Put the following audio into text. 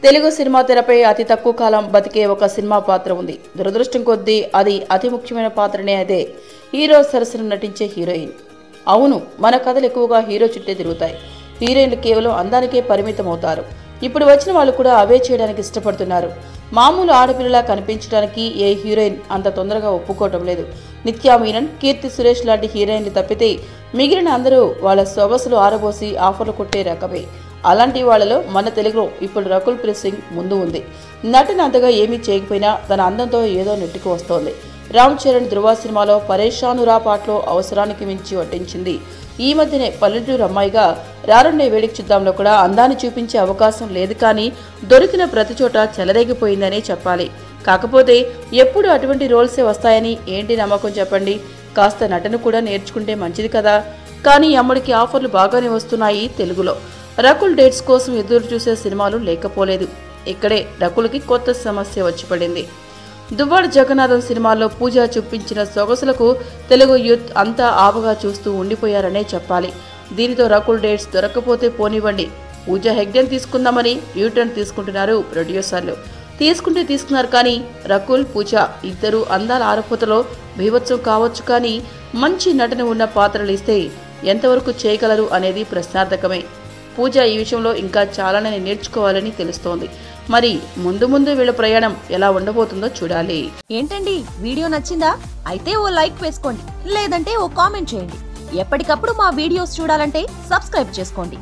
Telugu cinema తెరపై అతి తక్కువ కాలం బతికే ఒక సినిమా పాత్ర ఉంది. దురదృష్టం కొద్దీ అది అతి ముఖ్యమైన పాత్రనే. అదే హీరో సరసన నటించే హీరోయిన్. అవును, మన కథలు ఎక్కువగా హీరో చుట్టే తిరుగుతాయి. హీరోయిన్లు కేవలం అందానికే పరిమితం అవుతారు. ఇప్పుడు వచ్చిన వాళ్ళు కూడా అవే చేయడానికి ఇష్టపడుతున్నారు. మామూలు ఆడపిల్లలా కనిపించడానికి ఏ హీరోయిన్ అంత తొందరగా ఒప్పుకోవటం లేదు. నిత్యా మీనన్, కీర్తి సురేష్ లాంటి హీరోయిన్లు తప్పితే మిగిలిన అందరూ వాళ్ళ సొగసులు ఆరబోసి ఆఫర్లు కొట్టే రకమే. అలాంటి వాళ్లలో మన తెలుగులో ఇప్పుడు రకుల్ ప్రీత్ సింగ్ ముందు ఉంది. నటన అంతగా ఏమీ చేయకపోయినా తన అందంతో ఏదో నెట్టుకు వస్తోంది. రామ్ చరణ్ ధృవ సినిమాలో పరేషానురా పాటలో అవసరానికి మించి వడ్డించింది. ఈ మధ్యనే పల్లెటూరు అమ్మాయిగా రారుండే వేడికి చూద్దాంలో కూడా అందాన్ని చూపించే అవకాశం లేదు, కానీ దొరికిన ప్రతి చోట చెలరేగిపోయిందనే చెప్పాలి. కాకపోతే ఎప్పుడు అటువంటి రోల్సే వస్తాయని ఏంటి నమ్మకం చెప్పండి? కాస్త నటన కూడా నేర్చుకుంటే మంచిది కదా. కానీ అమ్మడికి ఆఫర్లు బాగానే వస్తున్నాయి తెలుగులో. రకుల్ డేట్స్ కోసం ఎదురు చూసే సినిమాలు లేకపోలేదు. ఇక్కడే రకుల్కి కొత్త సమస్య వచ్చి పడింది. దువ్వాడ జగన్నాథం సినిమాల్లో పూజ చూపించిన సొగసులకు తెలుగు యూత్ అంతా ఆవగా చూస్తూ ఉండిపోయారనే చెప్పాలి. దీనితో రకుల్ డేట్స్ దొరక్కపోతే పోనివ్వండి, పూజ హెగ్డెన్ తీసుకుందామని యూటర్న్ తీసుకుంటున్నారు ప్రొడ్యూసర్లు. తీసుకున్నారు, కానీ రకుల్, పూజ ఇద్దరు అందాల ఆరపోతలో బీభత్సం కావచ్చు, కానీ మంచి నటన ఉన్న పాత్రలు ఇస్తే ఎంతవరకు చేయగలరు అనేది ప్రశ్నార్థకమే. పూజ ఈ విషయంలో ఇంకా చాలానే నేర్చుకోవాలని తెలుస్తోంది. మరి ముందు వీళ్ళ ప్రయాణం ఎలా ఉండబోతుందో చూడాలి. ఏంటండి, వీడియో నచ్చిందా? అయితే ఓ లైక్ వేసుకోండి, లేదంటే ఓ కామెంట్ చేయండి. ఎప్పటికప్పుడు మా వీడియోస్ చూడాలంటే సబ్స్క్రైబ్ చేసుకోండి.